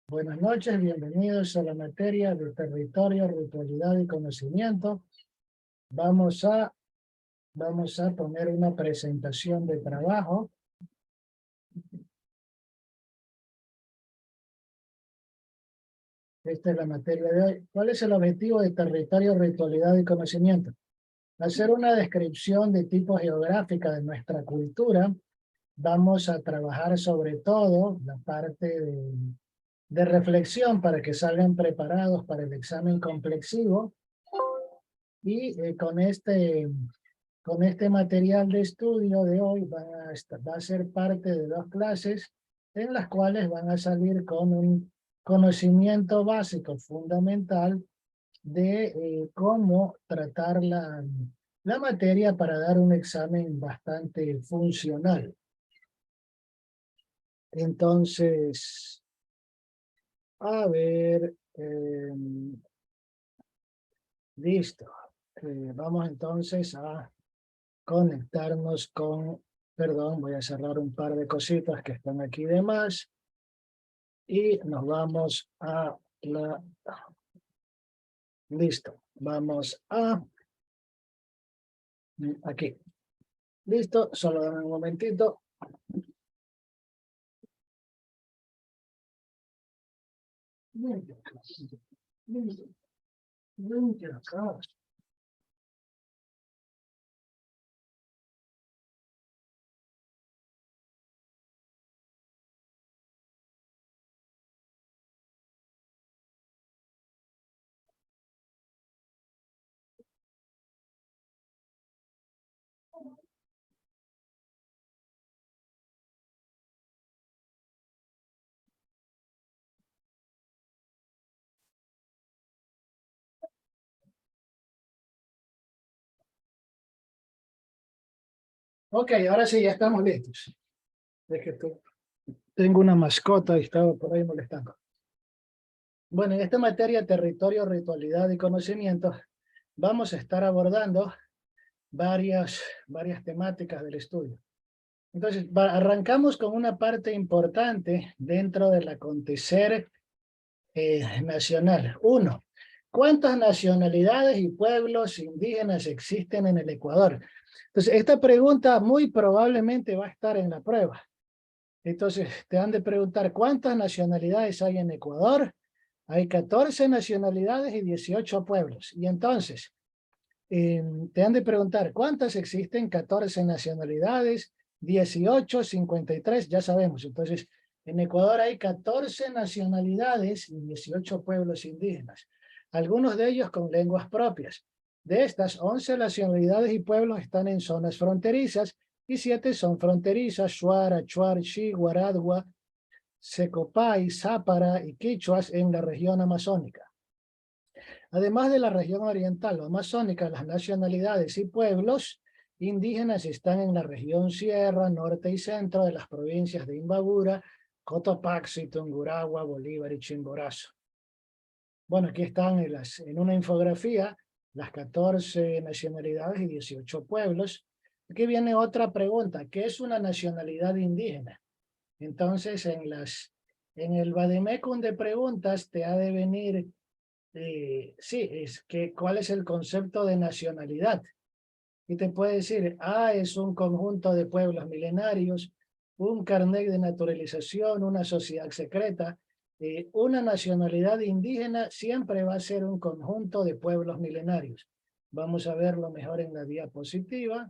Buenas noches, bienvenidos a la materia de territorio, ritualidad y conocimiento. Vamos a poner una presentación de trabajo. Esta es la materia de hoy. ¿Cuál es el objetivo de territorio, ritualidad y conocimiento? Hacer una descripción de tipo geográfica de nuestra cultura. Vamos a trabajar sobre todo la parte de reflexión para que salgan preparados para el examen complexivo. Y con este material de estudio de hoy va a ser parte de 2 clases en las cuales van a salir con un conocimiento básico fundamental de cómo tratar la materia para dar un examen bastante funcional. Entonces, a ver, listo. Vamos entonces a conectarnos con, perdón, voy a cerrar un par de cositas que están aquí de más y nos vamos a listo, vamos a, aquí, listo, solo dame un momentito. Ok, ahora sí, ya estamos listos. Es que tengo una mascota y estaba por ahí molestando. Bueno, en esta materia, territorio, ritualidad y conocimiento, vamos a estar abordando varias temáticas del estudio. Entonces, arrancamos con una parte importante dentro del acontecer nacional. 1. ¿Cuántas nacionalidades y pueblos indígenas existen en el Ecuador? Entonces, esta pregunta muy probablemente va a estar en la prueba. Entonces, te han de preguntar, ¿cuántas nacionalidades hay en Ecuador? Hay 14 nacionalidades y 18 pueblos. Y entonces, te han de preguntar, ¿cuántas existen? 14 nacionalidades, 18, 53, ya sabemos. Entonces, en Ecuador hay 14 nacionalidades y 18 pueblos indígenas, algunos de ellos con lenguas propias. De estas, 11 nacionalidades y pueblos están en zonas fronterizas y 7 son fronterizas: Shuar, Achuar, Xi, Guaradua, Secopay, Zápara y Quichuas en la región amazónica. Además de la región oriental o amazónica, las nacionalidades y pueblos indígenas están en la región sierra, norte y centro de las provincias de Imbabura, Cotopaxi, Tungurahua, Bolívar y Chimborazo. Bueno, aquí están en una infografía las 14 nacionalidades y 18 pueblos. Aquí viene otra pregunta: ¿qué es una nacionalidad indígena? Entonces, en el vademecum de preguntas te ha de venir, sí, ¿cuál es el concepto de nacionalidad? Y te puede decir, es un conjunto de pueblos milenarios, un carnet de naturalización, una sociedad secreta. Una nacionalidad indígena siempre va a ser un conjunto de pueblos milenarios. Vamos a verlo mejor en la diapositiva.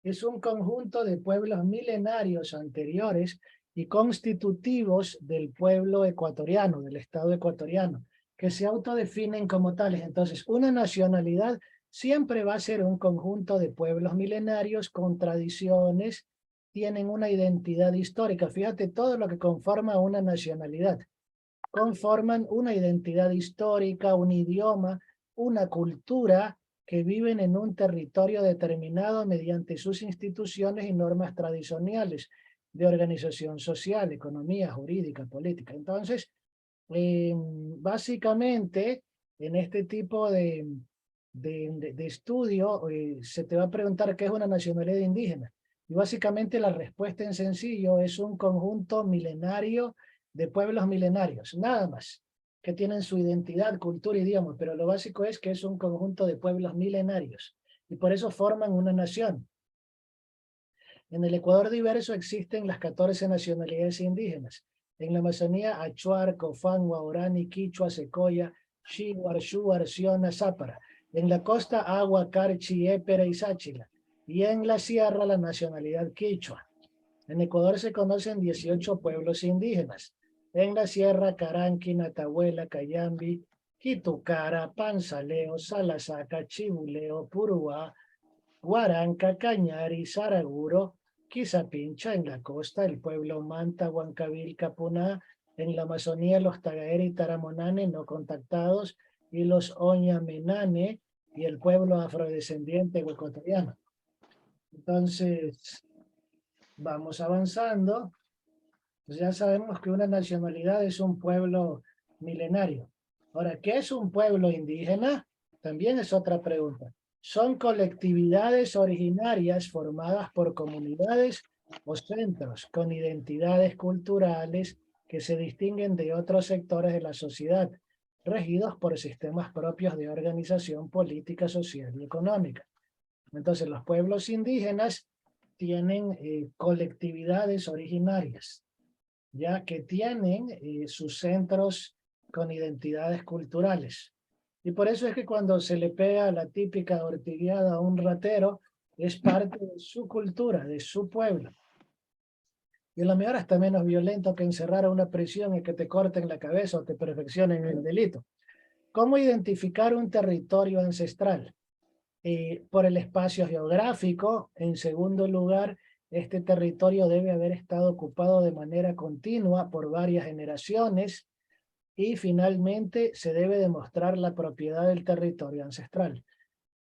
Es un conjunto de pueblos milenarios anteriores y constitutivos del pueblo ecuatoriano, del Estado ecuatoriano, que se autodefinen como tales. Entonces, una nacionalidad siempre va a ser un conjunto de pueblos milenarios con tradiciones, tienen una identidad histórica. Fíjate todo lo que conforma una nacionalidad. Conforman una identidad histórica, un idioma, una cultura, que viven en un territorio determinado mediante sus instituciones y normas tradicionales de organización social, economía, jurídica, política. Entonces, básicamente, en este tipo de estudio, se te va a preguntar qué es una nacionalidad indígena. Y básicamente la respuesta en sencillo es un conjunto milenario de pueblos milenarios, nada más, que tienen su identidad, cultura, idioma, pero lo básico es que es un conjunto de pueblos milenarios y por eso forman una nación. En el Ecuador diverso existen las 14 nacionalidades indígenas. En la Amazonía, Achuar, Cofán, Guaorani, Quichua, Secoya, Shuar, Shuar, Siona, Zápara. En la costa, Agua, Carchi, Épera y Sáchila. Y en la sierra, la nacionalidad Quichua. En Ecuador se conocen 18 pueblos indígenas. En la sierra, Caranqui, Natahuela, Cayambi, Quitucara, Panzaleo, Salasaca, Chibuleo, Puruá, Guaranca, Cañari, Saraguro, Quizapincha. En la costa, el pueblo Manta, Huancabil, Capuná. En la Amazonía, los Tagaere y Taramonane no contactados, y los Oñamenane y el pueblo afrodescendiente ecuatoriano. Entonces, vamos avanzando. Pues ya sabemos que una nacionalidad es un pueblo milenario. Ahora, ¿qué es un pueblo indígena? También es otra pregunta. Son colectividades originarias formadas por comunidades o centros con identidades culturales que se distinguen de otros sectores de la sociedad, regidos por sistemas propios de organización política, social y económica. Entonces, los pueblos indígenas tienen colectividades originarias, ya que tienen sus centros con identidades culturales. Y por eso es que cuando se le pega la típica ortigueada a un ratero, es parte de su cultura, de su pueblo. Y a lo mejor hasta menos violento que encerrar a una prisión y que te corten la cabeza o te perfeccionen el delito. ¿Cómo identificar un territorio ancestral? Por el espacio geográfico. En segundo lugar, este territorio debe haber estado ocupado de manera continua por varias generaciones. Y finalmente, se debe demostrar la propiedad del territorio ancestral.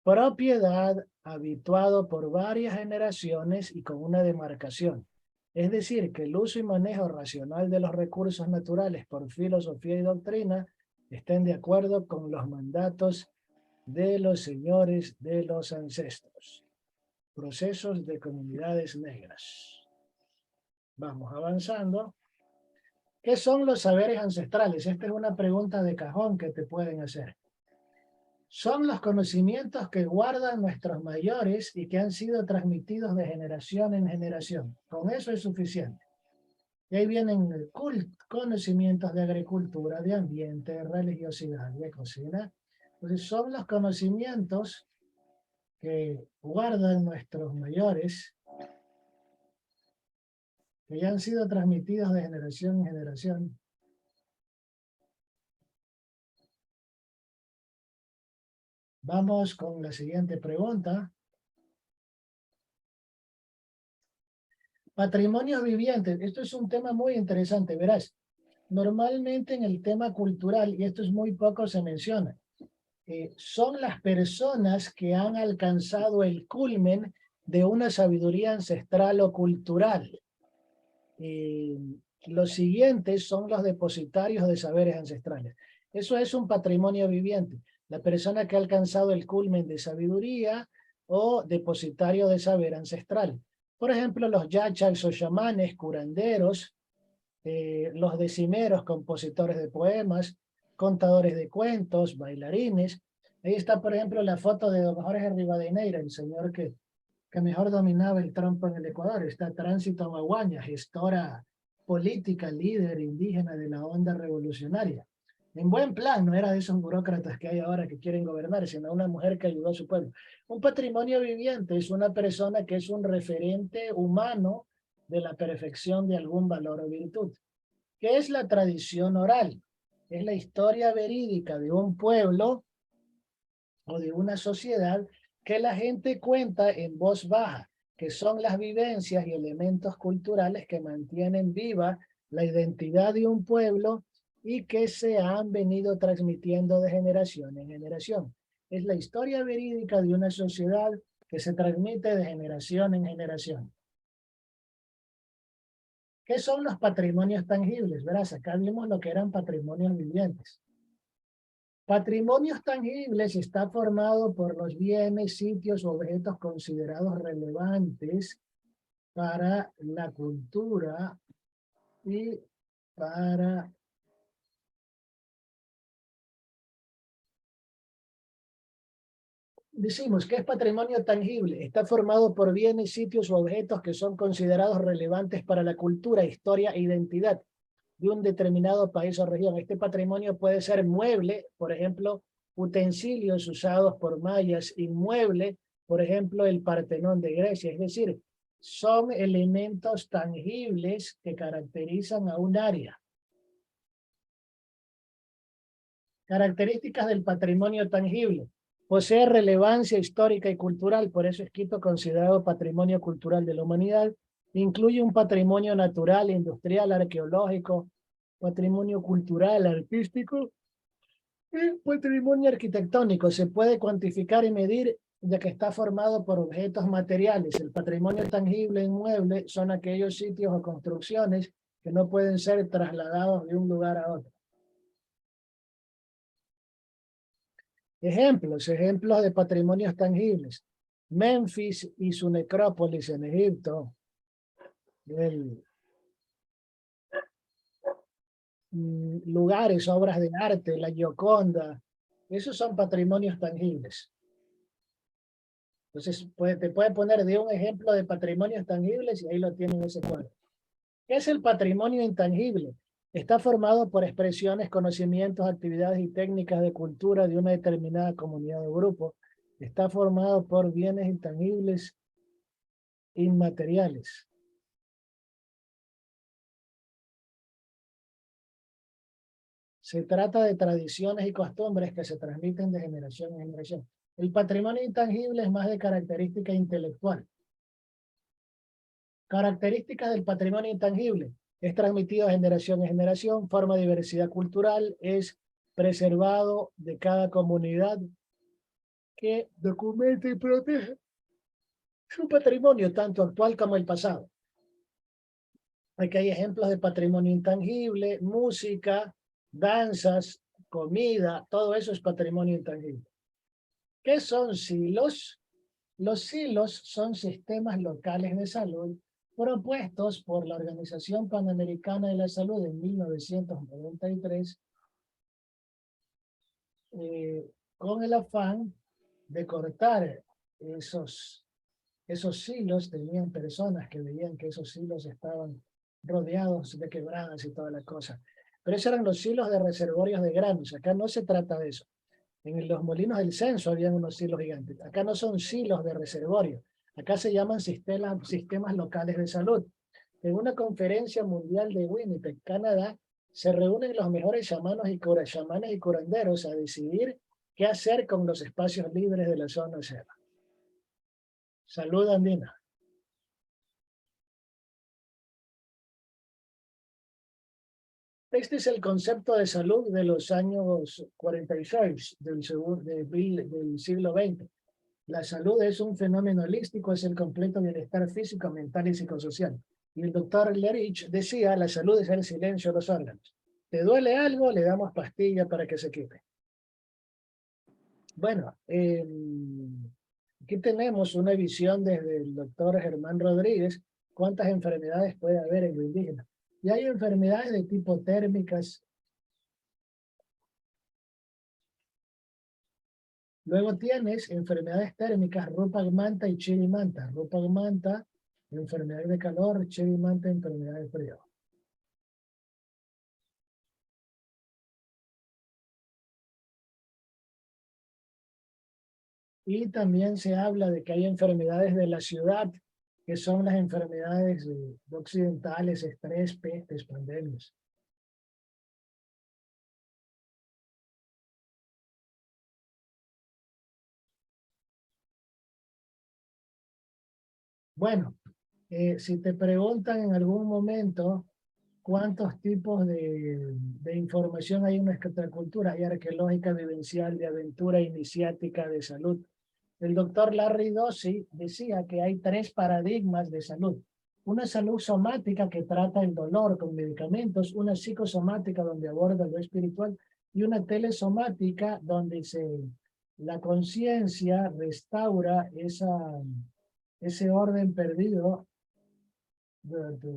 Propiedad habituado por varias generaciones y con una demarcación. Es decir, que el uso y manejo racional de los recursos naturales por filosofía y doctrina estén de acuerdo con los mandatos de los señores de los ancestros. Procesos de comunidades negras. Vamos avanzando. ¿Qué son los saberes ancestrales? Esta es una pregunta de cajón que te pueden hacer. Son los conocimientos que guardan nuestros mayores y que han sido transmitidos de generación en generación. Con eso es suficiente. Y ahí vienen conocimientos de agricultura, de ambiente, de religiosidad, de cocina. Entonces son los conocimientos que guardan nuestros mayores, que ya han sido transmitidos de generación en generación. Vamos con la siguiente pregunta. Patrimonios vivientes. Esto es un tema muy interesante, verás. Normalmente en el tema cultural, y esto es muy poco se menciona, son las personas que han alcanzado el culmen de una sabiduría ancestral o cultural. Los siguientes son los depositarios de saberes ancestrales. Eso es un patrimonio viviente. La persona que ha alcanzado el culmen de sabiduría o depositario de saber ancestral. Por ejemplo, los yachas o chamanes, curanderos, los decimeros, compositores de poemas, contadores de cuentos, bailarines. Ahí está, por ejemplo, la foto de don Jorge Rivadeneira, el señor que mejor dominaba el trompo en el Ecuador. Está Tránsito Maguaña, gestora política, líder indígena de la onda revolucionaria. En buen plan, no era de esos burócratas que hay ahora que quieren gobernar, sino una mujer que ayudó a su pueblo. Un patrimonio viviente es una persona que es un referente humano de la perfección de algún valor o virtud. ¿Qué es la tradición oral? Es la historia verídica de un pueblo o de una sociedad que la gente cuenta en voz baja, que son las vivencias y elementos culturales que mantienen viva la identidad de un pueblo y que se han venido transmitiendo de generación en generación. Es la historia verídica de una sociedad que se transmite de generación en generación. ¿Qué son los patrimonios tangibles? Verás, acá vimos lo que eran patrimonios vivientes. Patrimonios tangibles está formado por los bienes, sitios o objetos considerados relevantes para la cultura y para decimos que es patrimonio tangible, está formado por bienes, sitios o objetos que son considerados relevantes para la cultura, historia e identidad de un determinado país o región. Este patrimonio puede ser mueble, por ejemplo, utensilios usados por mayas, inmueble, por ejemplo, el Partenón de Grecia. Es decir, son elementos tangibles que caracterizan a un área. Características del patrimonio tangible. Posee relevancia histórica y cultural, por eso es Quito considerado patrimonio cultural de la humanidad. Incluye un patrimonio natural, industrial, arqueológico, patrimonio cultural, artístico y patrimonio arquitectónico. Se puede cuantificar y medir ya que está formado por objetos materiales. El patrimonio tangible inmueble son aquellos sitios o construcciones que no pueden ser trasladados de un lugar a otro. Ejemplos de patrimonios tangibles. Memphis y su necrópolis en Egipto. Lugares, obras de arte, la Gioconda. Esos son patrimonios tangibles. Entonces, te puede poner de un ejemplo de patrimonios tangibles y ahí lo tienen en ese cuadro. ¿Qué es el patrimonio intangible? Está formado por expresiones, conocimientos, actividades y técnicas de cultura de una determinada comunidad o grupo. Está formado por bienes intangibles inmateriales. Se trata de tradiciones y costumbres que se transmiten de generación en generación. El patrimonio intangible es más de característica intelectual. Características del patrimonio intangible. Es transmitido de generación en generación, forma diversidad cultural, es preservado de cada comunidad que documenta y protege su patrimonio, tanto actual como el pasado. Aquí hay ejemplos de patrimonio intangible, música, danzas, comida, todo eso es patrimonio intangible. ¿Qué son silos? Los silos son sistemas locales de salud propuestos por la Organización Panamericana de la Salud en 1993 con el afán de cortar esos silos. Tenían personas que veían que esos silos estaban rodeados de quebradas y toda la cosa. Pero esos eran los silos de reservorios de granos. Acá no se trata de eso. En los molinos del censo habían unos silos gigantes. Acá no son silos de reservorio. Acá se llaman sistemas locales de salud. En una conferencia mundial de Winnipeg, Canadá, se reúnen los mejores chamanes y curanderos a decidir qué hacer con los espacios libres de la zona selva. Salud andina. Este es el concepto de salud de los años 46 del siglo XX. La salud es un fenómeno holístico, es el completo bienestar físico, mental y psicosocial. Y el doctor Lerich decía, la salud es el silencio de los órganos. ¿Te duele algo? Le damos pastilla para que se quite. Bueno, aquí tenemos una visión desde el doctor Germán Rodríguez, cuántas enfermedades puede haber en lo indígena. Y hay enfermedades de tipo térmicas. Luego tienes enfermedades térmicas, Rupa Manta y Chirimanta. Rupa Manta, enfermedad de calor, Chirimanta, enfermedad de frío. Y también se habla de que hay enfermedades de la ciudad, que son las enfermedades occidentales, estrés, pestes, pandemias. Bueno, si te preguntan en algún momento cuántos tipos de información hay en nuestra cultura, hay arqueológica, vivencial, de aventura, iniciática, de salud. El doctor Larry Dossey decía que hay 3 paradigmas de salud. Una salud somática que trata el dolor con medicamentos, una psicosomática donde aborda lo espiritual y una telesomática donde la conciencia restaura ese orden perdido durante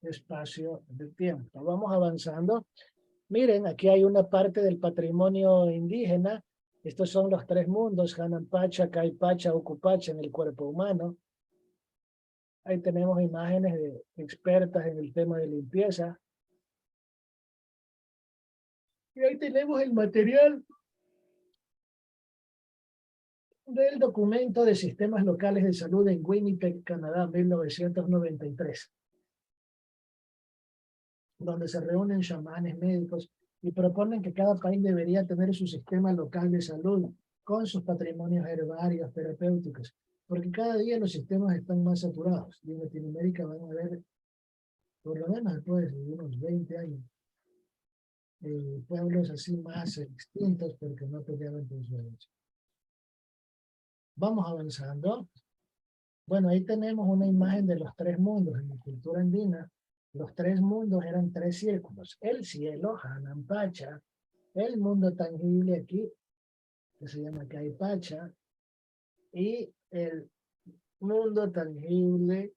espacio de tiempo. Vamos avanzando. Miren, aquí hay una parte del patrimonio indígena. Estos son los tres mundos, Hanampacha, Caipacha, Ucupacha en el cuerpo humano. Ahí tenemos imágenes de expertas en el tema de limpieza. Y ahí tenemos el material del documento de sistemas locales de salud en Winnipeg, Canadá, 1993, donde se reúnen chamanes médicos y proponen que cada país debería tener su sistema local de salud con sus patrimonios herbarios, terapéuticos, porque cada día los sistemas están más saturados. Y en Latinoamérica van a haber, por lo menos después de unos 20 años, pueblos así más extintos porque no peleaban por su derecho. Vamos avanzando. Bueno, ahí tenemos una imagen de los tres mundos. En la cultura andina, los tres mundos eran tres círculos. El cielo, Hanampacha, el mundo tangible aquí, que se llama Caipacha, y el mundo tangible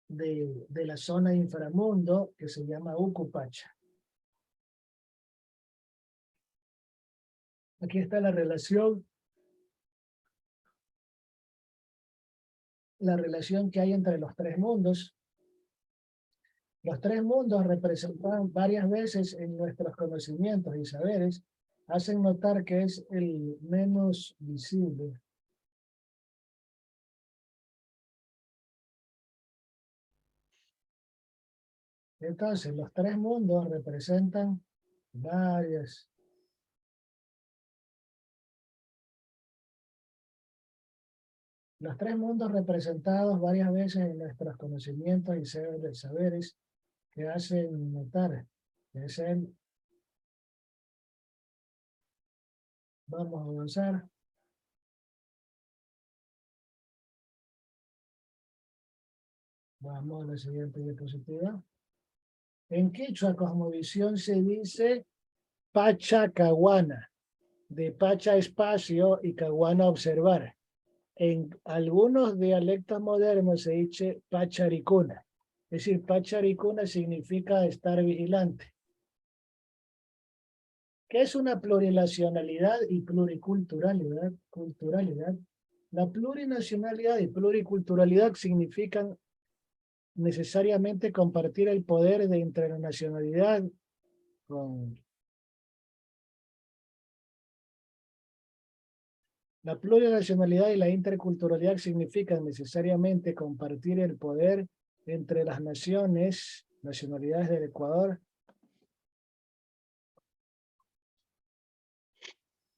de la zona inframundo, que se llama Ucupacha. Aquí está la relación que hay entre los tres mundos. Los tres mundos representados varias veces en nuestros conocimientos y saberes hacen notar que es el menos visible. Entonces, los tres mundos representan varias. Los tres mundos representados varias veces en nuestros conocimientos y saberes que hacen notar que es el. Vamos a avanzar. Vamos a la siguiente diapositiva. En Quechua Cosmovisión se dice Pachacahuana, de Pacha espacio y Caguana observar. En algunos dialectos modernos se dice Pacharicuna. Es decir, Pacharicuna significa estar vigilante. ¿Qué es una plurinacionalidad y pluriculturalidad? La plurinacionalidad y pluriculturalidad significan necesariamente compartir el poder de internacionalidad con la plurinacionalidad y la interculturalidad significan necesariamente compartir el poder entre las nacionalidades del Ecuador.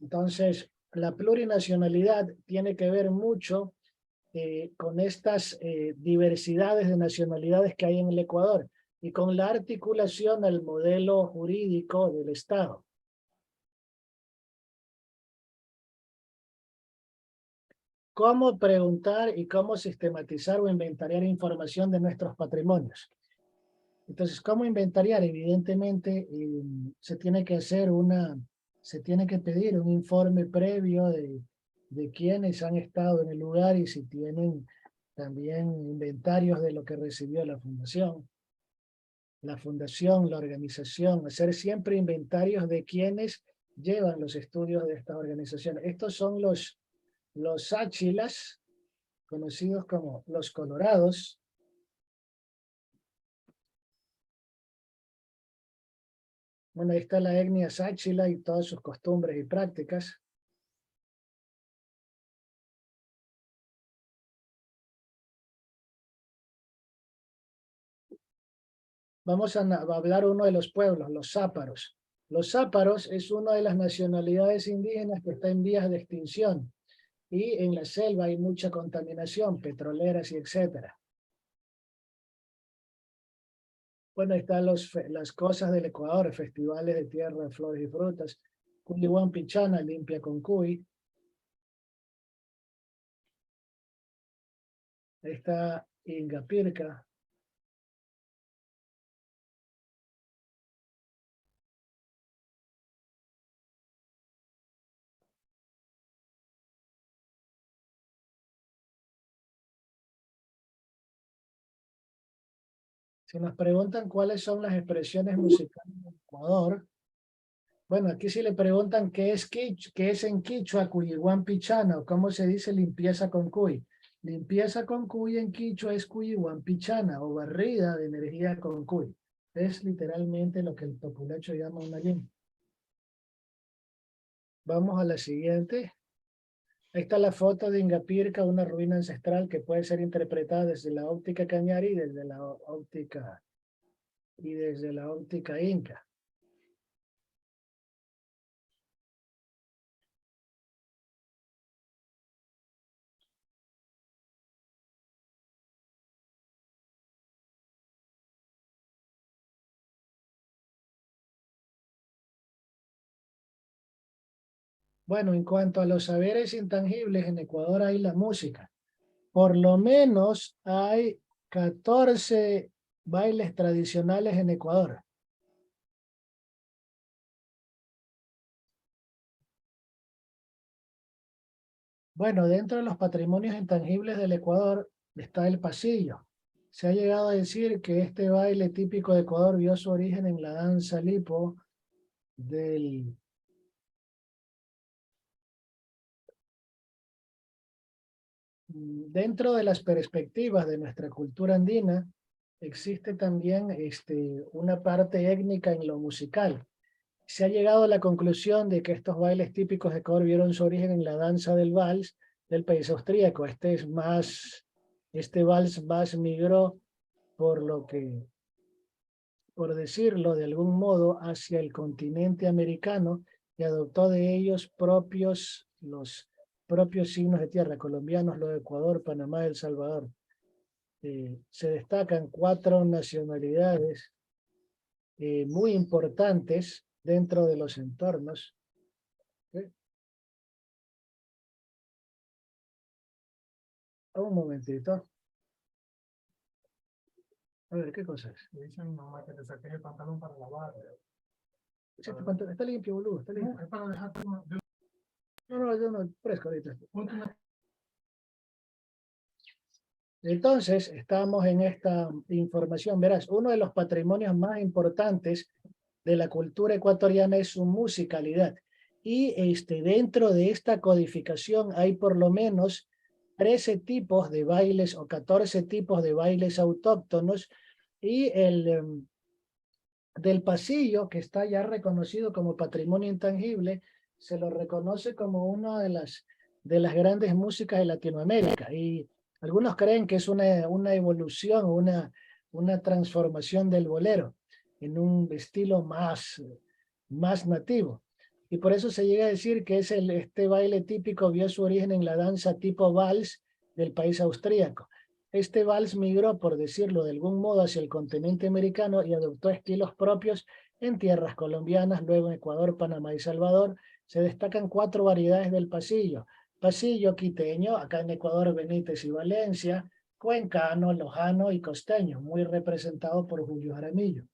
Entonces, la plurinacionalidad tiene que ver mucho con estas diversidades de nacionalidades que hay en el Ecuador y con la articulación al modelo jurídico del Estado. ¿Cómo preguntar y cómo sistematizar o inventariar información de nuestros patrimonios? Entonces, ¿cómo inventariar? Evidentemente, se tiene que pedir un informe previo de quienes han estado en el lugar y si tienen también inventarios de lo que recibió la fundación, la organización, hacer siempre inventarios de quienes llevan los estudios de esta organización. Estos son los áchilas, conocidos como los colorados. Bueno, ahí está la etnia sáchila y todas sus costumbres y prácticas. Vamos a hablar uno de los pueblos, los záparos. Los záparos es una de las nacionalidades indígenas que está en vías de extinción. Y en la selva hay mucha contaminación, petroleras y etcétera. Bueno, ahí están las cosas del Ecuador, festivales de tierra, flores y frutas. Culihuán Pichana, limpia con cuy. Ahí está Ingapirca. Si nos preguntan cuáles son las expresiones musicales del Ecuador, bueno, aquí si le preguntan qué es en quichua Cuyiguan Pichana, o cómo se dice limpieza con cuy. Limpieza con cuy en quichua es Cuyiguan Pichana, o barrida de energía con cuy. Es literalmente lo que el populacho llama una limpia. Vamos a la siguiente. Ahí está la foto de Ingapirca, una ruina ancestral que puede ser interpretada desde la óptica cañari y desde la óptica inca. Bueno, en cuanto a los saberes intangibles, en Ecuador hay la música. Por lo menos hay 14 bailes tradicionales en Ecuador. Bueno, dentro de los patrimonios intangibles del Ecuador está el pasillo. Se ha llegado a decir que este baile típico de Ecuador vio su origen en la danza lipo del... Dentro de las perspectivas de nuestra cultura andina, existe también una parte étnica en lo musical. Se ha llegado a la conclusión de que estos bailes típicos de Ecuador vieron su origen en la danza del vals del país austríaco. Este vals más migró por decirlo de algún modo, hacia el continente americano y adoptó de ellos los propios signos de tierra, colombianos, los de Ecuador, Panamá, El Salvador. Se destacan 4 nacionalidades muy importantes dentro de los entornos. Un momentito. A ver, ¿qué cosa es? Me dice mi mamá que te saques el pantalón para lavar. Sí, tu pantalón está limpio, boludo, está limpio. No, es para dejarte No, no, yo no, fresco ahorita. Entonces, estamos en esta información. Verás, uno de los patrimonios más importantes de la cultura ecuatoriana es su musicalidad. Y dentro de esta codificación hay por lo menos 13 tipos de bailes o 14 tipos de bailes autóctonos y del pasillo, que está ya reconocido como patrimonio intangible, se lo reconoce como una de las grandes músicas de Latinoamérica. Y algunos creen que es una evolución, una transformación del bolero en un estilo más nativo. Y por eso se llega a decir que este baile típico vio su origen en la danza tipo vals del país austríaco. Este vals migró, por decirlo de algún modo, hacia el continente americano y adoptó estilos propios en tierras colombianas, luego en Ecuador, Panamá y Salvador. Se destacan 4 variedades del pasillo. Pasillo quiteño, acá en Ecuador, Benítez y Valencia, cuencano, lojano y costeño, muy representado por Julio Jaramillo.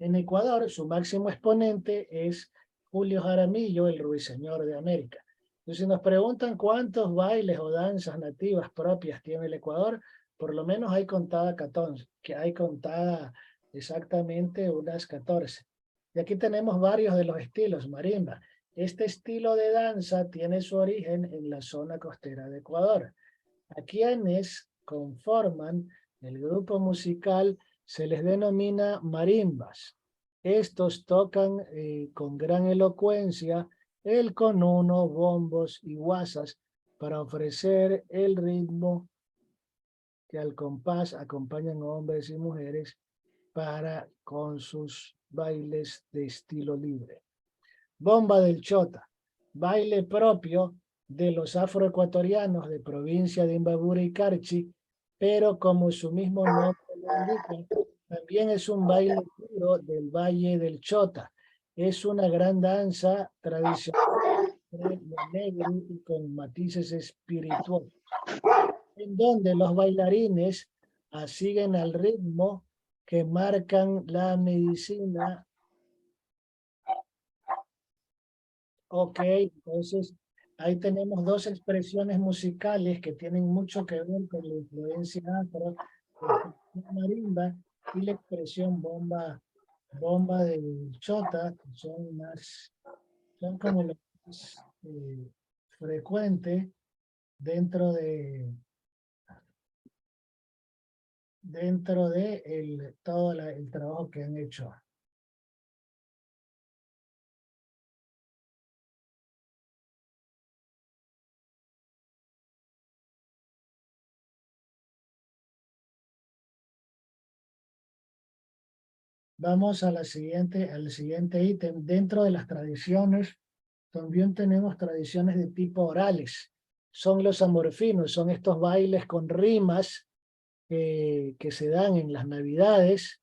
En Ecuador, su máximo exponente es Julio Jaramillo, el ruiseñor de América. Entonces, si nos preguntan cuántos bailes o danzas nativas propias tiene el Ecuador, por lo menos hay contada 14, que hay contada exactamente unas 14. Y aquí tenemos varios de los estilos, marimba. Este estilo de danza tiene su origen en la zona costera de Ecuador. A quienes conforman el grupo musical se les denomina marimbas. Estos tocan con gran elocuencia el conuno, bombos y guasas para ofrecer el ritmo que al compás acompañan hombres y mujeres con sus bailes de estilo libre. Bomba del Chota, baile propio de los afroecuatorianos de provincia de Imbabura y Carchi, pero como su mismo nombre lo indica, también es un baile puro del Valle del Chota. Es una gran danza tradicional negro y con matices espirituosos, en donde los bailarines siguen al ritmo que marcan la medicina. Ok, entonces ahí tenemos 2 expresiones musicales que tienen mucho que ver con la influencia afro, la marimba y la expresión bomba del chota, que son como lo más frecuente dentro de todo el trabajo que han hecho. Vamos a al siguiente ítem. Dentro de las tradiciones, también tenemos tradiciones de tipo orales. Son los amorfinos, son estos bailes con rimas que se dan en las Navidades.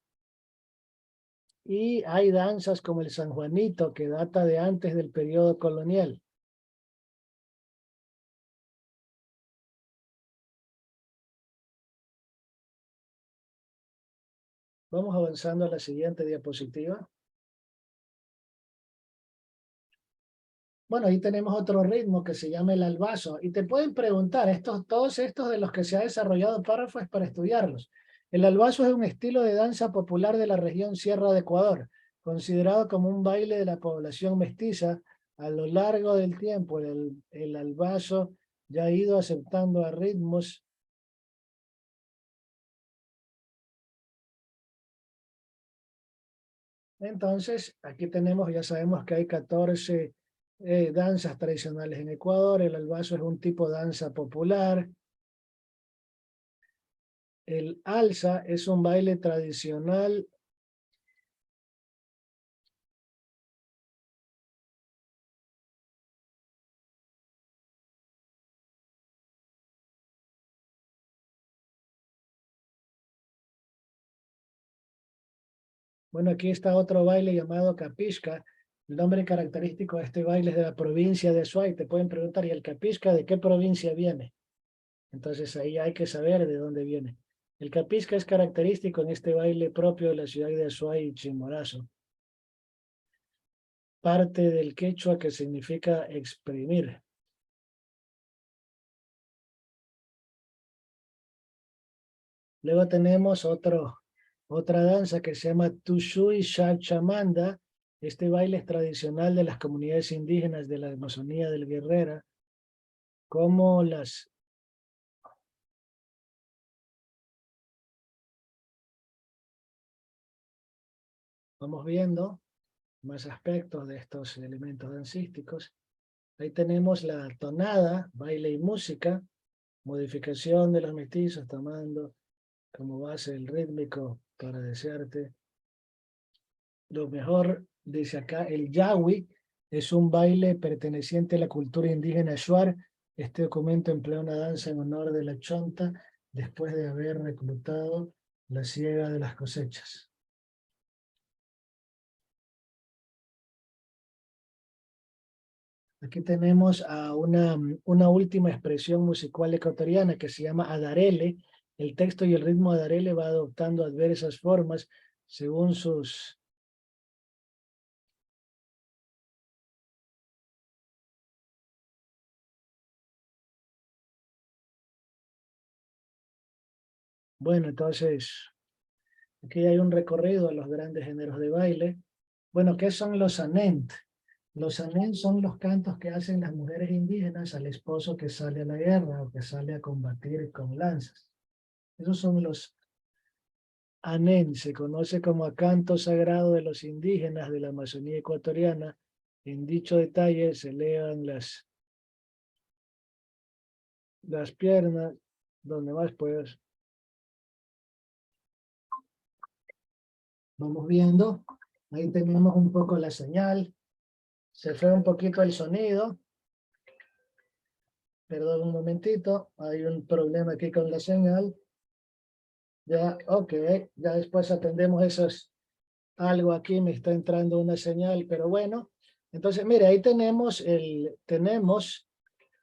Y hay danzas como el San Juanito, que data de antes del periodo colonial. Vamos avanzando a la siguiente diapositiva. Bueno, ahí tenemos otro ritmo que se llama el albazo. Y te pueden preguntar, todos estos de los que se ha desarrollado párrafo es para estudiarlos. El albazo es un estilo de danza popular de la región Sierra de Ecuador, considerado como un baile de la población mestiza. A lo largo del tiempo, el albazo ya ha ido aceptando a ritmos. Entonces, aquí tenemos, ya sabemos que hay 14 danzas tradicionales en Ecuador. El albazo es un tipo de danza popular. El alza es un baile tradicional. Bueno, aquí está otro baile llamado capisca. El nombre característico de este baile es de la provincia de Azuay. Te pueden preguntar, ¿y el capisca de qué provincia viene? Entonces ahí hay que saber de dónde viene. El capisca es característico en este baile propio de la ciudad de Azuay y Chimborazo. Parte del quechua que significa exprimir. Luego tenemos otra danza que se llama Tushuy Shachamanda. Este baile es tradicional de las comunidades indígenas de la Amazonía del Guerrera, como las... Vamos viendo más aspectos de estos elementos dancísticos. Ahí tenemos la tonada, baile y música, modificación de los mestizos tomando como base el rítmico para desearte lo mejor. Dice acá, el yawi es un baile perteneciente a la cultura indígena shuar. Este documento emplea una danza en honor de la chonta después de haber reclutado la siega de las cosechas. Aquí tenemos a una última expresión musical ecuatoriana que se llama adarele. El texto y el ritmo adarele va adoptando adversas formas según sus... Bueno, entonces, aquí hay un recorrido a los grandes géneros de baile. Bueno, ¿qué son los anent? Los anent son los cantos que hacen las mujeres indígenas al esposo que sale a la guerra o que sale a combatir con lanzas. Esos son los anent. Se conoce como a canto sagrado de los indígenas de la Amazonía ecuatoriana. En dicho detalle se elevan las piernas, donde más pues vamos viendo. Ahí tenemos un poco la señal. Se fue un poquito el sonido. Perdón un momentito, hay un problema aquí con la señal. Ya, ok, ya después atendemos esos. Algo aquí me está entrando una señal, pero bueno. Entonces, mire, ahí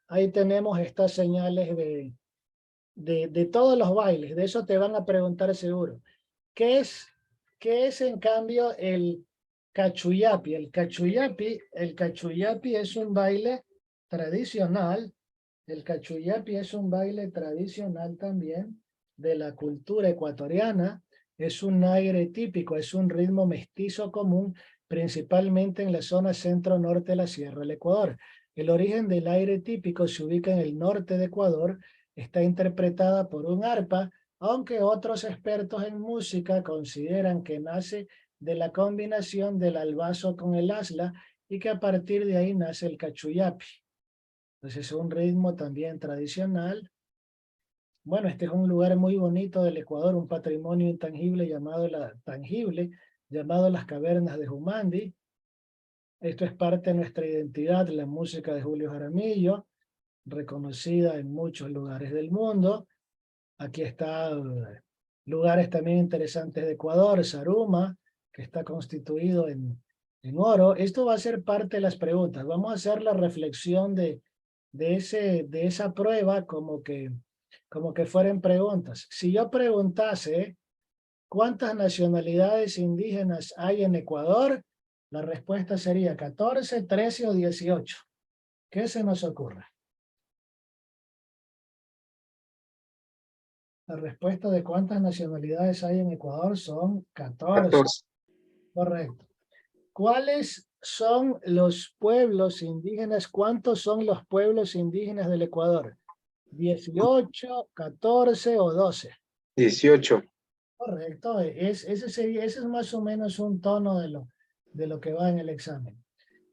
ahí tenemos estas señales de todos los bailes. De eso te van a preguntar seguro. ¿Qué es en cambio el cachuyapi? El cachuyapi es un baile tradicional. El cachuyapi es un baile tradicional también de la cultura ecuatoriana. Es un aire típico, es un ritmo mestizo común, principalmente en la zona centro-norte de la Sierra del Ecuador. El origen del aire típico se ubica en el norte de Ecuador, está interpretada por un arpa, aunque otros expertos en música consideran que nace de la combinación del albazo con el asla y que a partir de ahí nace el cachuyapi. Entonces es un ritmo también tradicional. Bueno, este es un lugar muy bonito del Ecuador, un patrimonio intangible llamado las cavernas de Jumandi. Esto es parte de nuestra identidad, la música de Julio Jaramillo, reconocida en muchos lugares del mundo. Aquí están lugares también interesantes de Ecuador, Saruma, que está constituido en oro. Esto va a ser parte de las preguntas. Vamos a hacer la reflexión de esa prueba como que fueran preguntas. Si yo preguntase cuántas nacionalidades indígenas hay en Ecuador, la respuesta sería 14, 13 o 18. ¿Qué se nos ocurre? La respuesta de cuántas nacionalidades hay en Ecuador son 14. 14. Correcto. ¿Cuáles son los pueblos indígenas? ¿Cuántos son los pueblos indígenas del Ecuador? ¿18, 14 o 12? 18. Correcto. Ese es más o menos un tono de lo que va en el examen.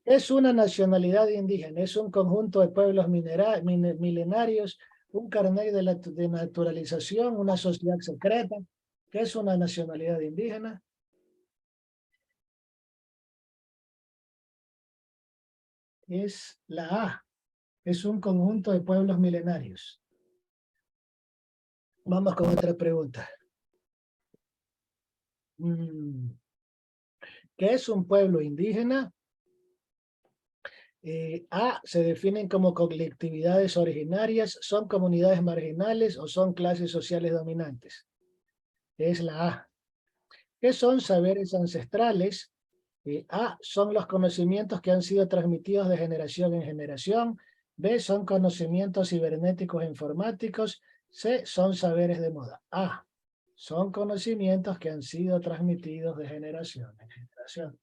Es una nacionalidad indígena, es un conjunto de pueblos milenarios, un carnet de naturalización, una sociedad secreta. ¿Qué es una nacionalidad indígena? Es la A, es un conjunto de pueblos milenarios. Vamos con otra pregunta. ¿Qué es un pueblo indígena? A, se definen como colectividades originarias, son comunidades marginales o son clases sociales dominantes. Es la A. ¿Qué son saberes ancestrales? A, son los conocimientos que han sido transmitidos de generación en generación. B, son conocimientos cibernéticos e informáticos. C, son saberes de moda. A, son conocimientos que han sido transmitidos de generación en generación.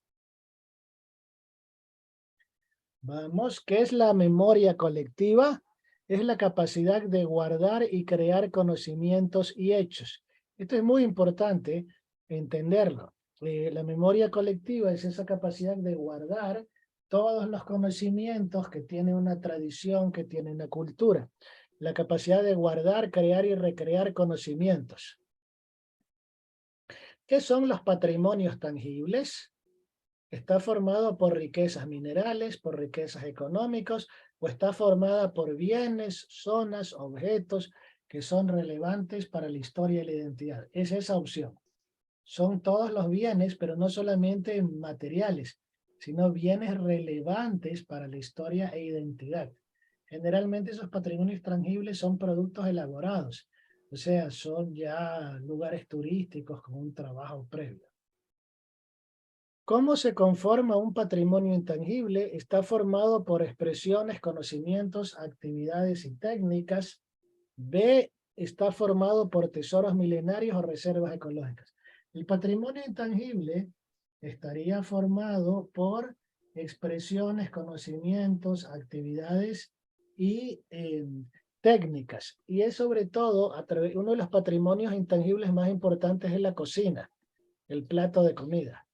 Vamos, ¿qué es la memoria colectiva? Es la capacidad de guardar y crear conocimientos y hechos. Esto es muy importante entenderlo. La memoria colectiva es esa capacidad de guardar todos los conocimientos que tienen una tradición, que tienen una cultura. La capacidad de guardar, crear y recrear conocimientos. ¿Qué son los patrimonios tangibles? Está formado por riquezas minerales, por riquezas económicas, o está formada por bienes, zonas, objetos que son relevantes para la historia y la identidad. Es esa opción. Son todos los bienes, pero no solamente materiales, sino bienes relevantes para la historia e identidad. Generalmente esos patrimonios tangibles son productos elaborados, o sea, son ya lugares turísticos con un trabajo previo. ¿Cómo se conforma un patrimonio intangible? Está formado por expresiones, conocimientos, actividades y técnicas. B, está formado por tesoros milenarios o reservas ecológicas. El patrimonio intangible estaría formado por expresiones, conocimientos, actividades y técnicas. Y es sobre todo, uno de los patrimonios intangibles más importantes es la cocina, el plato de comida.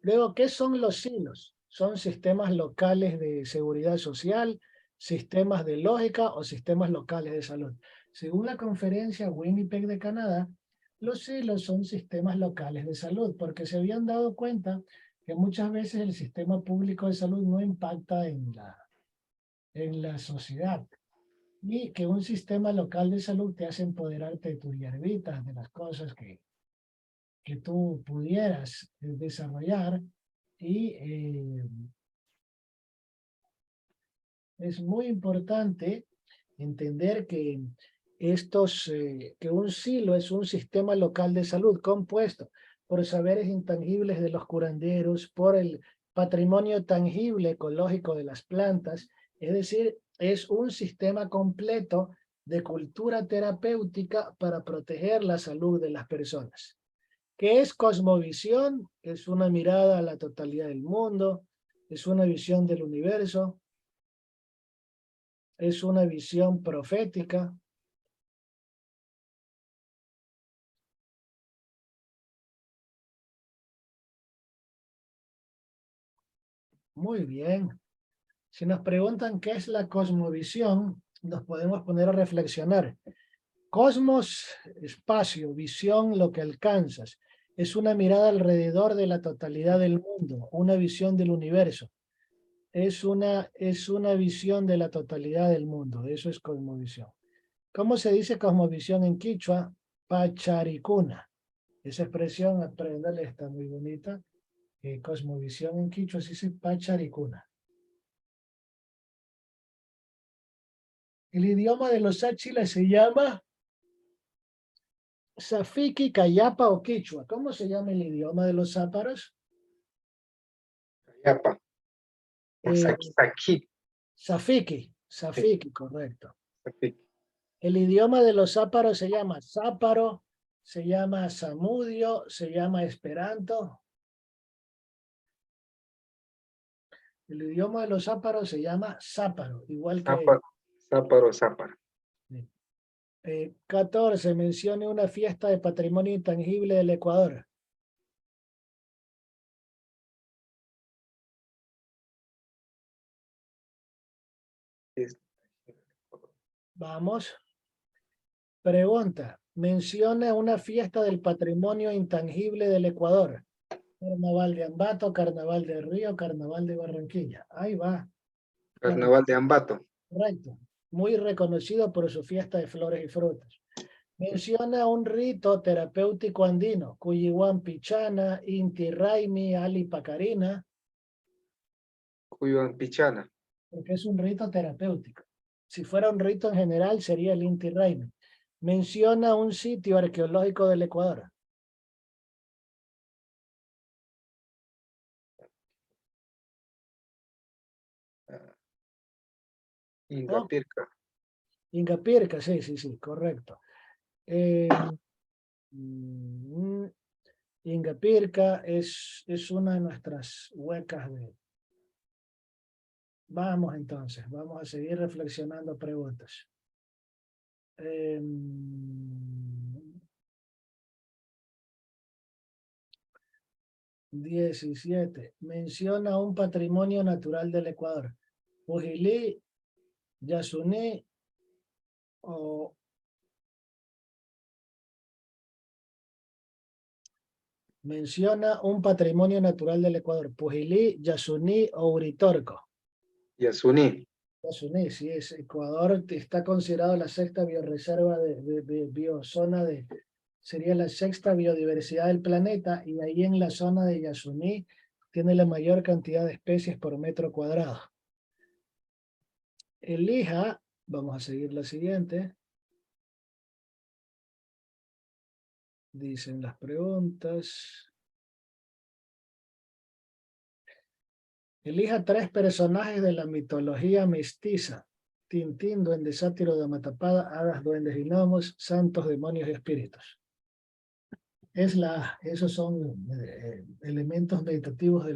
Luego, ¿qué son los silos? Son sistemas locales de seguridad social, sistemas de lógica o sistemas locales de salud. Según la conferencia Winnipeg de Canadá, los silos son sistemas locales de salud porque se habían dado cuenta que muchas veces el sistema público de salud no impacta en la sociedad y que un sistema local de salud te hace empoderarte de tus hierbitas, de las cosas que tú pudieras desarrollar y es muy importante entender que que un silo es un sistema local de salud compuesto por saberes intangibles de los curanderos, por el patrimonio tangible ecológico de las plantas, es decir, es un sistema completo de cultura terapéutica para proteger la salud de las personas. ¿Qué es cosmovisión? Es una mirada a la totalidad del mundo, es una visión del universo, es una visión profética. Muy bien. Si nos preguntan qué es la cosmovisión, nos podemos poner a reflexionar. Cosmos, espacio, visión, lo que alcanzas. Es una mirada alrededor de la totalidad del mundo, una visión del universo. Es una visión de la totalidad del mundo. Eso es cosmovisión. ¿Cómo se dice cosmovisión en quichua? Pacharicuna. Esa expresión, apréndale, está muy bonita. Cosmovisión en quichua se dice Pacharicuna. El idioma de los Áchilas se llama Safiki, Cayapa o Quichua. ¿Cómo se llama el idioma de los záparos? Yapa. Eh, Saki. Safiki, correcto. Saki. El idioma de los záparos se llama záparo, se llama samudio, se llama esperanto. El idioma de los záparos se llama záparo, igual que... Záparo, záparo. 14. Mencione una fiesta de patrimonio intangible del Ecuador. Vamos. Pregunta. Menciona una fiesta del patrimonio intangible del Ecuador. Carnaval de Ambato, Carnaval de Río, Carnaval de Barranquilla. Ahí va. Carnaval de Ambato. Correcto. Muy reconocido por su fiesta de flores y frutas. Menciona un rito terapéutico andino. Cuyihuán Pichana, Inti Raimi, Ali Pacarina. Cuyuan Pichana. Porque es un rito terapéutico. Si fuera un rito en general, sería el Inti Raymi. Menciona un sitio arqueológico del Ecuador. Ingapirca. Ingapirca, sí, correcto. Ingapirca es una de nuestras huecas de... Vamos entonces, vamos a seguir reflexionando preguntas. 17. Menciona un patrimonio natural del Ecuador. Ujilí, Yasuní o... Menciona un patrimonio natural del Ecuador. Pujilí, Yasuní o Uritorco. Yasuní. Yasuní, sí, es Ecuador, está considerado la sexta bioreserva de biozona de... Sería la sexta biodiversidad del planeta y ahí en la zona de Yasuní tiene la mayor cantidad de especies por metro cuadrado. Elija, vamos a seguir la siguiente. Dicen las preguntas. Elija 3 personajes de la mitología mestiza. Tintín, Duende Sátiro de Matapada, Hadas, Duendes y Gnomos, Santos, Demonios y Espíritus. Esos son elementos meditativos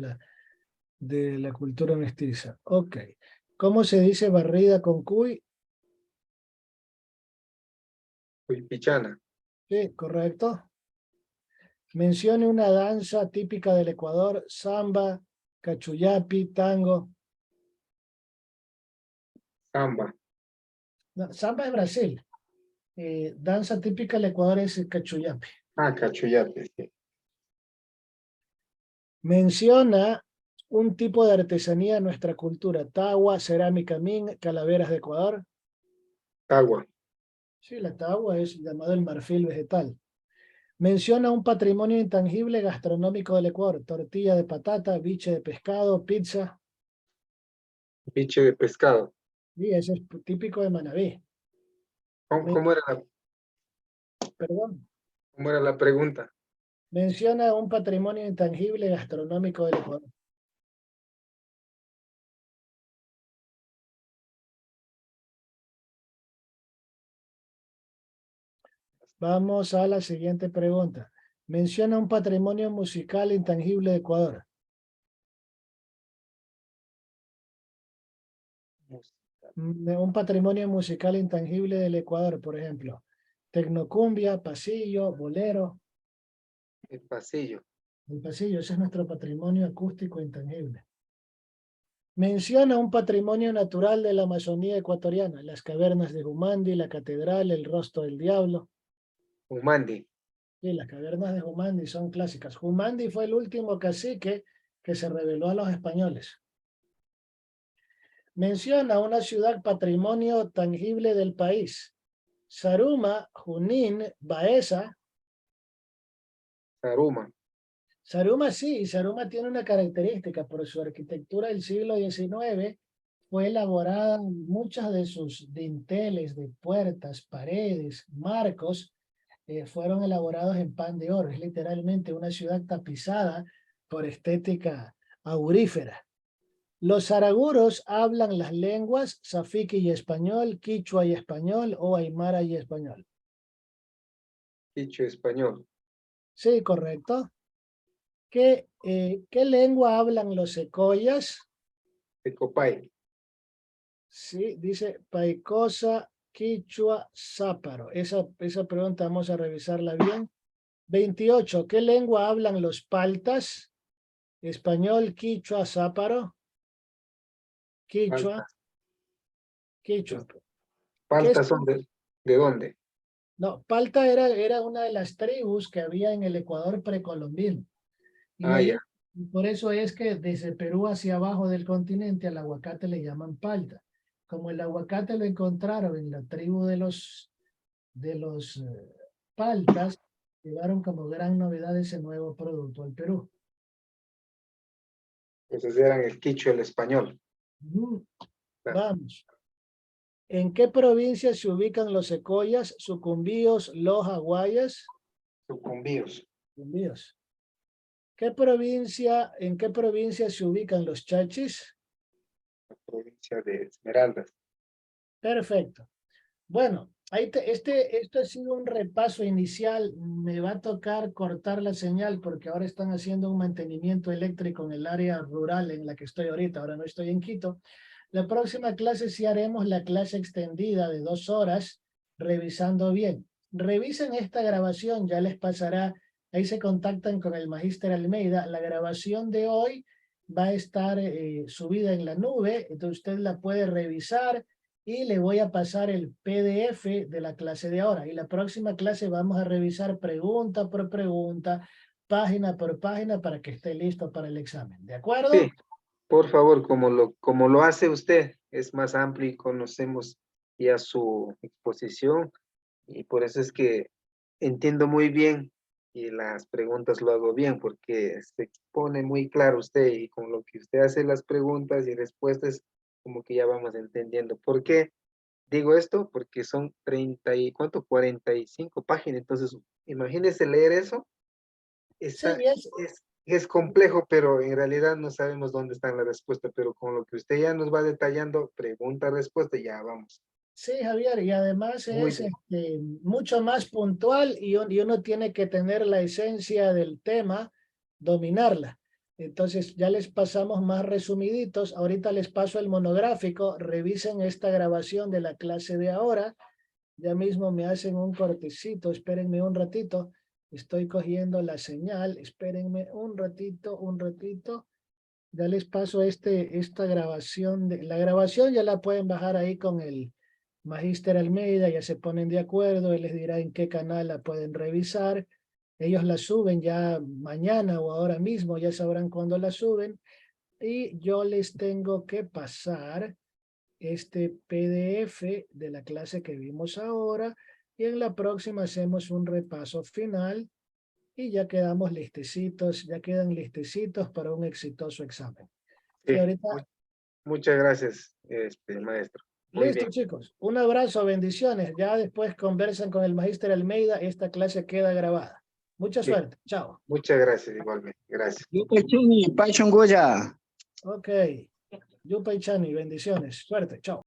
de la cultura mestiza. Ok. ¿Cómo se dice barrida con cuy? Pichana. Sí, correcto. Mencione una danza típica del Ecuador, samba, cachuyapi, tango. Samba. No, samba es Brasil. Danza típica del Ecuador es el cachuyapi. Cachuyate, sí. Menciona un tipo de artesanía de nuestra cultura. Tagua, cerámica min, calaveras de Ecuador. Agua. Sí, la tagua es llamado el marfil vegetal. Menciona un patrimonio intangible gastronómico del Ecuador. Tortilla de patata, biche de pescado, pizza. Biche de pescado. Sí, ese es típico de Manabí. ¿Cómo Perdón. era la pregunta? Menciona un patrimonio intangible gastronómico del Ecuador. Vamos a la siguiente pregunta. Menciona un patrimonio musical intangible de Ecuador. Un patrimonio musical intangible del Ecuador, por ejemplo. Tecnocumbia, pasillo, bolero. El pasillo. El pasillo, ese es nuestro patrimonio acústico intangible. Menciona un patrimonio natural de la Amazonía ecuatoriana. Las cavernas de Humandi, la catedral, el rostro del diablo. Humandi. Sí, las cavernas de Humandi son clásicas. Humandi fue el último cacique que se rebeló a los españoles. Menciona una ciudad patrimonio tangible del país. Saruma, Junín, Baeza. Saruma. Saruma sí, Saruma tiene una característica por su arquitectura del siglo XIX. Fue elaborada, muchas de sus dinteles de puertas, paredes, marcos, fueron elaborados en pan de oro. Es literalmente una ciudad tapizada por estética aurífera. Los araguros hablan las lenguas safiqui y español, quichua y español o aymara y español. Dicho español. Sí, correcto. ¿Qué lengua hablan los secoyas? Tecopay. Sí, dice paicosa, quichua, záparo. Esa pregunta vamos a revisarla bien. 28. ¿Qué lengua hablan los paltas? Español, quichua, záparo. Quichua, Paltas. quichua. ¿Qué es? Paltas son de dónde? No, palta era una de las tribus que había en el Ecuador precolombino. Y Ah, ahí, ya. por eso es que desde Perú hacia abajo del continente al aguacate le llaman palta. Como el aguacate lo encontraron en la tribu de los paltas, llevaron como gran novedad ese nuevo producto al Perú. Entonces eran el quicho, el español. Ujú. Claro. Vamos. ¿En qué provincia se ubican los secoyas, sucumbíos, loja, guayas? Sucumbíos. Sucumbíos. ¿En qué provincia se ubican los chachis? La provincia de Esmeraldas. Perfecto. Bueno, esto ha sido un repaso inicial. Me va a tocar cortar la señal porque ahora están haciendo un mantenimiento eléctrico en el área rural en la que estoy ahorita. Ahora no estoy en Quito. La próxima clase sí haremos la clase extendida de 2 horas, revisando bien. Revisen esta grabación, ya les pasará. Ahí se contactan con el Magíster Almeida. La grabación de hoy va a estar subida en la nube, entonces usted la puede revisar y le voy a pasar el PDF de la clase de ahora. Y la próxima clase vamos a revisar pregunta por pregunta, página por página, para que esté listo para el examen. ¿De acuerdo? Sí, por favor, como lo hace usted, es más amplio y conocemos ya su exposición y por eso es que entiendo muy bien y las preguntas lo hago bien porque se expone muy claro usted y con lo que usted hace las preguntas y respuestas como que ya vamos entendiendo. ¿Por qué digo esto? Porque son 30 y ¿cuánto? 45 páginas, entonces imagínese leer eso. Sí, Es complejo, pero en realidad no sabemos dónde está la respuesta, pero con lo que usted ya nos va detallando, pregunta, respuesta, ya vamos. sí, Javier, y además Muy es bien. mucho más puntual y uno tiene que tener la esencia del tema, dominarla. Entonces ya les pasamos más resumiditos. Ahorita les paso el monográfico. Revisen esta grabación de la clase de ahora. Ya mismo me hacen un cortecito. Espérenme un ratito. Estoy cogiendo la señal. Espérenme un ratito, un ratito. Ya les paso esta grabación. La grabación ya la pueden bajar ahí con el Magíster Almeida, ya se ponen de acuerdo, él les dirá en qué canal la pueden revisar. Ellos la suben ya mañana o ahora mismo, ya sabrán cuándo la suben. Y yo les tengo que pasar este PDF de la clase que vimos ahora. Y en la próxima hacemos un repaso final y ya quedamos listecitos, ya quedan listecitos para un exitoso examen. Sí, Y ahorita, muchas gracias, maestro. Muy listo bien. chicos, un abrazo, bendiciones. Ya después conversan con el Magíster Almeida, esta clase queda grabada. Mucha Sí, suerte, chao. muchas gracias igualmente. Gracias. Yupachini, Pachongoya. Ok, Yupa y Chani, bendiciones, suerte, chao.